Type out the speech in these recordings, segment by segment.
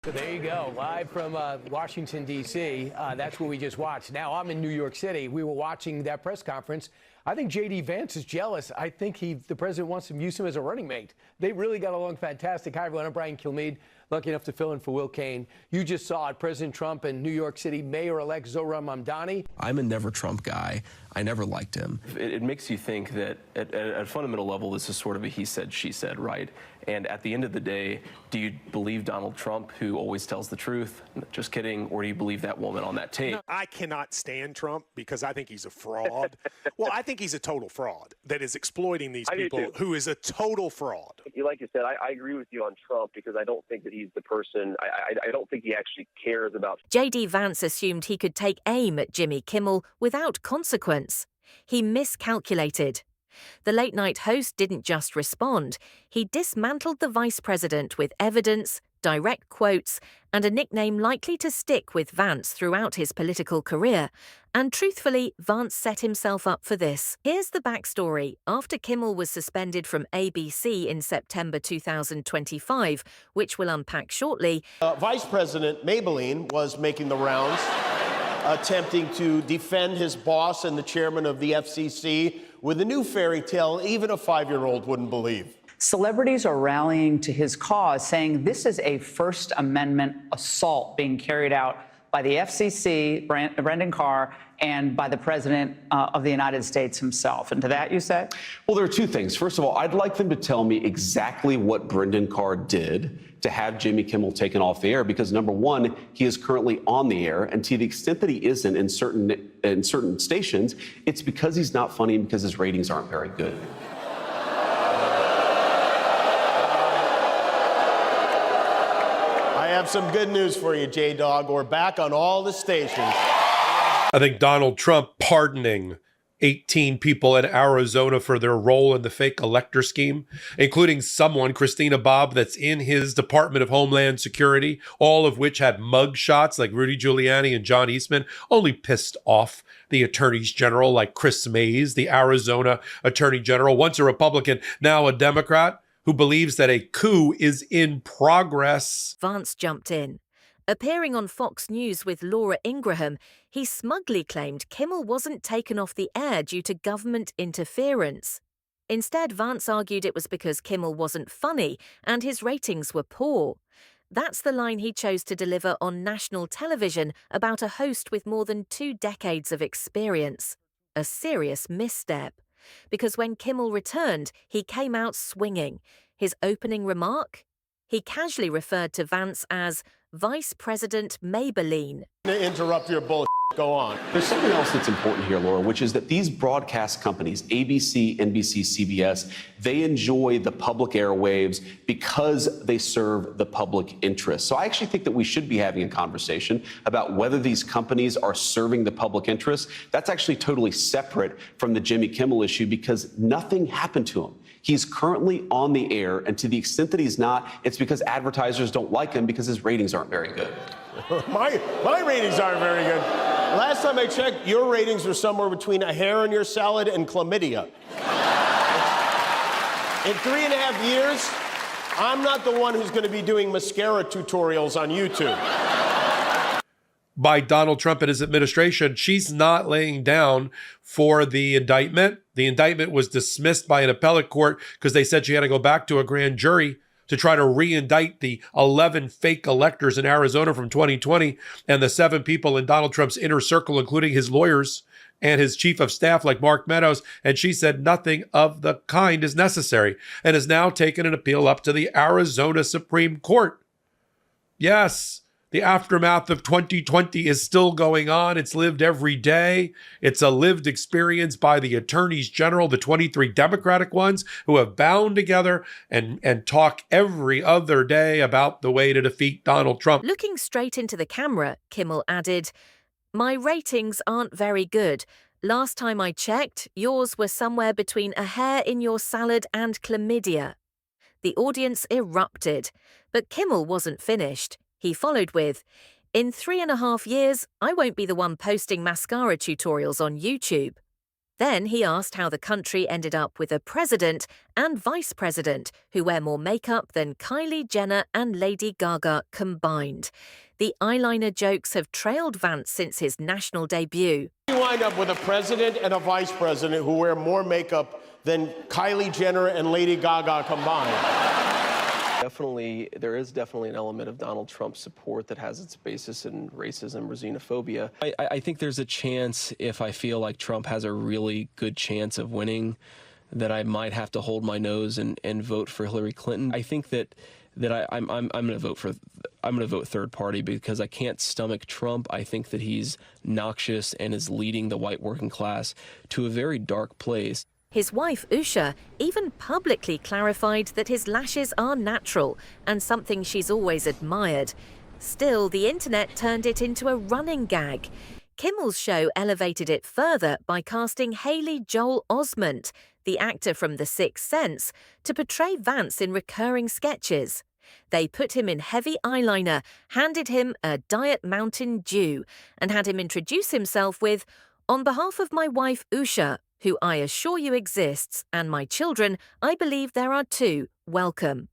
So there you go, live from Washington, D.C. That's what we just watched. Now I'm in New York City. We were watching that press conference. I think JD Vance is jealous. I think the president wants to use him as a running mate. They really got along fantastic. Hi, everyone. I'm Brian Kilmeade, lucky enough to fill in for Will Kane. You just saw it, President Trump and New York City Mayor-elect Zohran Mamdani. I'm a never Trump guy. I never liked him. It makes you think that at a fundamental level, this is sort of a he said, she said, right? And at the end of the day, do you believe Donald Trump, who always tells the truth? Just kidding. Or do you believe that woman on that tape? I cannot stand Trump because I think he's a fraud. Well, I think he's a total fraud that is exploiting these people, who is a total fraud. Like you said, I agree with you on Trump because I don't think that he's the person. I don't think he actually cares about. JD Vance assumed he could take aim at Jimmy Kimmel without consequence. He miscalculated. The late-night host didn't just respond. He dismantled the vice president with evidence, direct quotes, and a nickname likely to stick with Vance throughout his political career. And truthfully, Vance set himself up for this. Here's the backstory. After Kimmel was suspended from ABC in September 2025, which we'll unpack shortly, Vice President Maybelline was making the rounds, attempting to defend his boss and the chairman of the FCC with a new fairy tale even a 5-year-old wouldn't believe. Celebrities are rallying to his cause, saying this is a First Amendment assault being carried out by the FCC, Brendan Carr, and by the President of the United States himself. And to that, you say? Well, there are two things. First of all, I'd like them to tell me exactly what Brendan Carr did to have Jimmy Kimmel taken off the air, because number one, he is currently on the air, and to the extent that he isn't in certain stations, it's because he's not funny and because his ratings aren't very good. I have some good news for you, J-Dog. We're back on all the stations. I think Donald Trump pardoning 18 people in Arizona for their role in the fake elector scheme, including someone, Christina Bobb, that's in his Department of Homeland Security, all of which had mug shots like Rudy Giuliani and John Eastman, only pissed off the attorneys general like Chris Mays, the Arizona attorney general, once a Republican, now a Democrat, who believes that a coup is in progress. Vance jumped in. Appearing on Fox News with Laura Ingraham, he smugly claimed Kimmel wasn't taken off the air due to government interference. Instead, Vance argued it was because Kimmel wasn't funny and his ratings were poor. That's the line he chose to deliver on national television about a host with more than 2 decades of experience. A serious misstep. Because when Kimmel returned, he came out swinging. His opening remark? He casually referred to Vance as Vice President Maybelline. Interrupt your bullshit. Go on. There's something else that's important here, Laura, which is that these broadcast companies, ABC, NBC, CBS, they enjoy the public airwaves because they serve the public interest. So I actually think that we should be having a conversation about whether these companies are serving the public interest. That's actually totally separate from the Jimmy Kimmel issue because nothing happened to him. He's currently on the air, and to the extent that he's not, it's because advertisers don't like him because his ratings aren't very good. My ratings aren't very good. Last time I checked, your ratings were somewhere between a hair in your salad and chlamydia. In 3.5 years, I'm not the one who's going to be doing mascara tutorials on YouTube. By Donald Trump and his administration, she's not laying down for the indictment. The indictment was dismissed by an appellate court because they said she had to go back to a grand jury to try to re-indict the 11 fake electors in Arizona from 2020 and the 7 people in Donald Trump's inner circle, including his lawyers and his chief of staff like Mark Meadows. And she said nothing of the kind is necessary and has now taken an appeal up to the Arizona Supreme Court. Yes. The aftermath of 2020 is still going on. It's lived every day. It's a lived experience by the attorneys general, the 23 Democratic ones, who have bound together and talk every other day about the way to defeat Donald Trump. Looking straight into the camera, Kimmel added, "My ratings aren't very good. Last time I checked, yours were somewhere between a hair in your salad and chlamydia." The audience erupted, but Kimmel wasn't finished. He followed with, "In 3.5 years, I won't be the one posting mascara tutorials on YouTube." Then he asked how the country ended up with a president and vice president who wear more makeup than Kylie Jenner and Lady Gaga combined. The eyeliner jokes have trailed Vance since his national debut. You wind up with a president and a vice president who wear more makeup than Kylie Jenner and Lady Gaga combined. There is definitely an element of Donald Trump's support that has its basis in racism or xenophobia. I think there's a chance, if I feel like Trump has a really good chance of winning, that I might have to hold my nose and vote for Hillary Clinton. I think that I'm going to vote third party because I can't stomach Trump. I think that he's noxious and is leading the white working class to a very dark place. His wife, Usha, even publicly clarified that his lashes are natural and something she's always admired. Still, the internet turned it into a running gag. Kimmel's show elevated it further by casting Haley Joel Osment, the actor from The Sixth Sense, to portray Vance in recurring sketches. They put him in heavy eyeliner, handed him a Diet Mountain Dew, and had him introduce himself with, "On behalf of my wife, Usha, who I assure you exists, and my children, I believe there are two, welcome."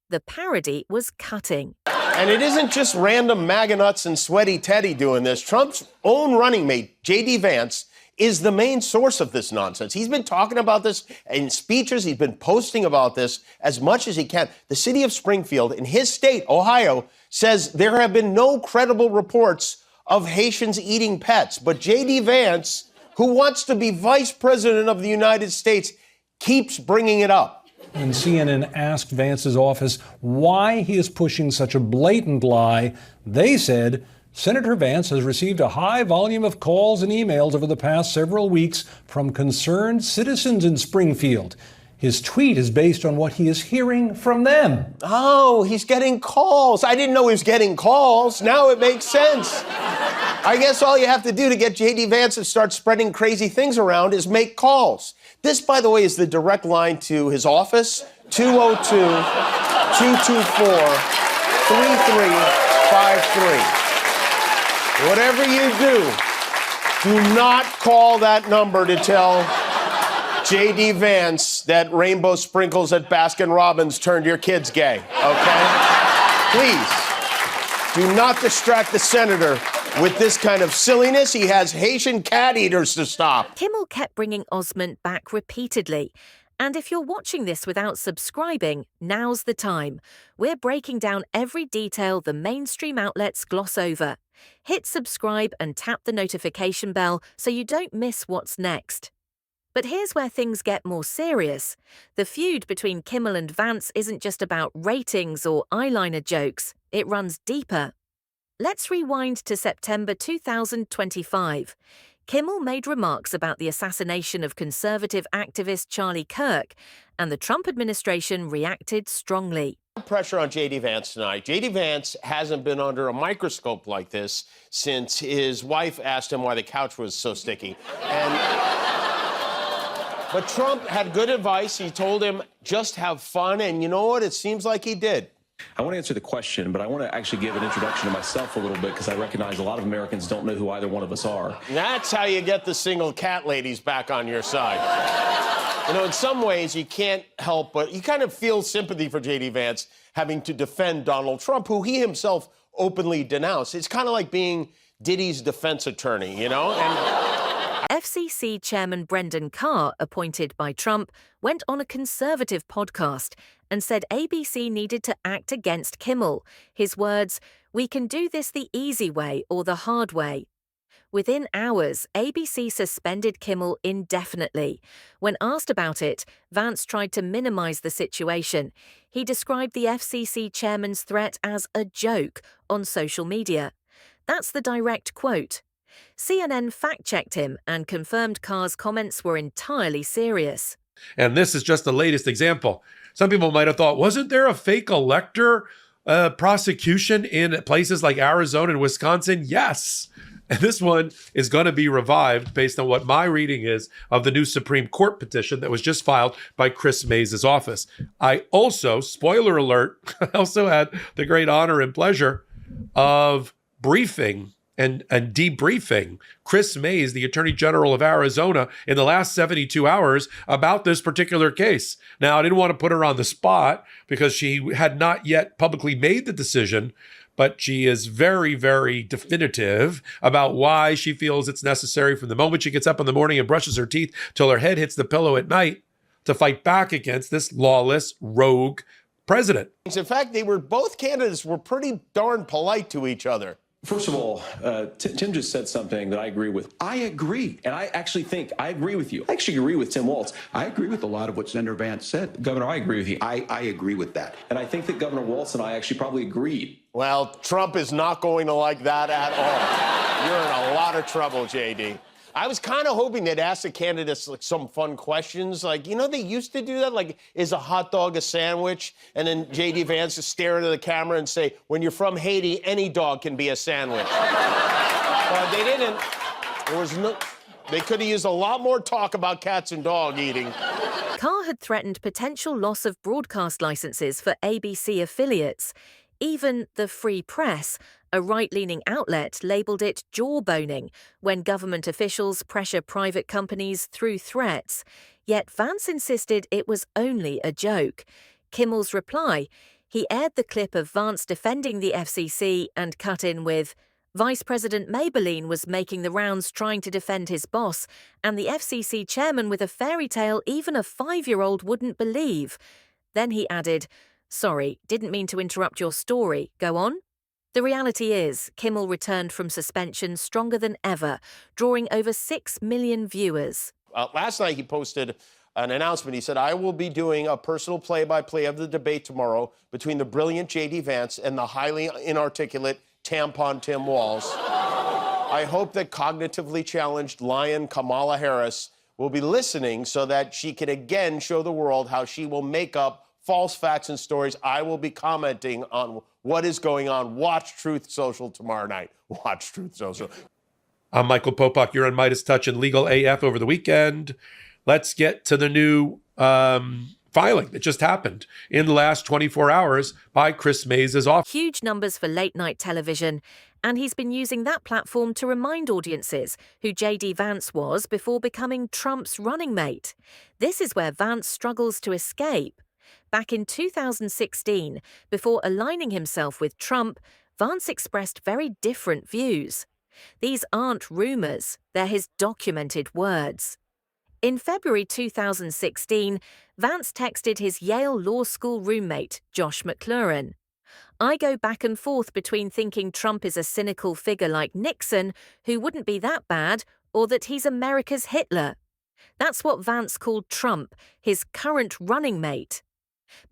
The parody was cutting. And it isn't just random MAGA nuts and sweaty Teddy doing this. Trump's own running mate, JD Vance, is the main source of this nonsense. He's been talking about this in speeches. He's been posting about this as much as he can. The city of Springfield, in his state, Ohio, says there have been no credible reports of Haitians eating pets. But JD Vance, who wants to be vice president of the United States, keeps bringing it up. And CNN asked Vance's office why he is pushing such a blatant lie. They said Senator Vance has received a high volume of calls and emails over the past several weeks from concerned citizens in Springfield. His tweet is based on what he is hearing from them. Oh, he's getting calls. I didn't know he was getting calls. Now it makes sense. I guess all you have to do to get JD Vance to start spreading crazy things around is make calls. This, by the way, is the direct line to his office, 202-224-3353. Whatever you do not call that number to tell JD Vance that rainbow sprinkles at Baskin-Robbins turned your kids gay, okay? Please, do not distract the senator with this kind of silliness. He has Haitian cat eaters to stop. Kimmel kept bringing Osment back repeatedly. And if you're watching this without subscribing, now's the time. We're breaking down every detail the mainstream outlets gloss over. Hit subscribe and tap the notification bell so you don't miss what's next. But here's where things get more serious. The feud between Kimmel and Vance isn't just about ratings or eyeliner jokes. It runs deeper. Let's rewind to September 2025. Kimmel made remarks about the assassination of conservative activist Charlie Kirk, and the Trump administration reacted strongly. Pressure on JD Vance tonight. JD Vance hasn't been under a microscope like this since his wife asked him why the couch was so sticky. But Trump had good advice. He told him, just have fun. And you know what? It seems like he did. I want to answer the question, but I want to actually give an introduction to myself a little bit because I recognize a lot of Americans don't know who either one of us are. That's how you get the single cat ladies back on your side. You know, in some ways, you can't help but you kind of feel sympathy for JD Vance having to defend Donald Trump, who he himself openly denounced. It's kind of like being Diddy's defense attorney, you know? FCC Chairman Brendan Carr, appointed by Trump, went on a conservative podcast and said ABC needed to act against Kimmel. His words, "We can do this the easy way or the hard way." Within hours, ABC suspended Kimmel indefinitely. When asked about it, Vance tried to minimize the situation. He described the FCC chairman's threat as a joke on social media. That's the direct quote. CNN fact-checked him and confirmed Carr's comments were entirely serious. And this is just the latest example. Some people might have thought, wasn't there a fake elector prosecution in places like Arizona and Wisconsin? Yes. And this one is going to be revived based on what my reading is of the new Supreme Court petition that was just filed by Chris Mays' office. I also, spoiler alert, I also had the great honor and pleasure of briefing and debriefing Chris Mays, the Attorney General of Arizona, in the last 72 hours about this particular case. Now, I didn't want to put her on the spot because she had not yet publicly made the decision, but she is very, very definitive about why she feels it's necessary from the moment she gets up in the morning and brushes her teeth till her head hits the pillow at night to fight back against this lawless, rogue president. In fact, both candidates were pretty darn polite to each other. First of all, Tim just said something that I agree with. I agree. And I actually think I agree with you. I actually agree with Tim Walz. I agree with a lot of what Senator Vance said. Governor, I agree with you. I agree with that. And I think that Governor Walz and I actually probably agreed. Well, Trump is not going to like that at all. You're in a lot of trouble, JD. I was kind of hoping they'd ask the candidates like some fun questions. Like, they used to do that. Like, is a hot dog a sandwich? And then JD Vance would stare into the camera and say, when you're from Haiti, any dog can be a sandwich. But they didn't. They could have used a lot more talk about cats and dog eating. Carr had threatened potential loss of broadcast licenses for ABC affiliates. Even the Free Press, a right-leaning outlet, labelled it jawboning when government officials pressure private companies through threats. Yet Vance insisted it was only a joke. Kimmel's reply: he aired the clip of Vance defending the FCC and cut in with, Vice President Maybelline was making the rounds trying to defend his boss, and the FCC chairman with a fairy tale even a 5-year-old wouldn't believe. Then he added, sorry, didn't mean to interrupt your story. Go on? The reality is, Kimmel returned from suspension stronger than ever, drawing over 6 million viewers. Last night he posted an announcement. He said, I will be doing a personal play-by-play of the debate tomorrow between the brilliant JD Vance and the highly inarticulate tampon Tim Walz. I hope that cognitively challenged lion Kamala Harris will be listening so that she can again show the world how she will make up false facts and stories. I will be commenting on what is going on. Watch Truth Social tomorrow night. Watch Truth Social. I'm Michael Popak. You're on Midas Touch and Legal AF over the weekend. Let's get to the new filing that just happened in the last 24 hours by Chris Mays' office. Huge numbers for late-night television, and he's been using that platform to remind audiences who JD Vance was before becoming Trump's running mate. This is where Vance struggles to escape. Back in 2016, before aligning himself with Trump, Vance expressed very different views. These aren't rumors, they're his documented words. In February 2016, Vance texted his Yale Law School roommate, Josh McLaurin. I go back and forth between thinking Trump is a cynical figure like Nixon, who wouldn't be that bad, or that he's America's Hitler. That's what Vance called Trump, his current running mate.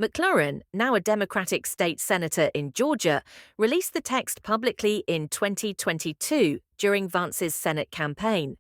McLaurin, now a Democratic state senator in Georgia, released the text publicly in 2022 during Vance's Senate campaign.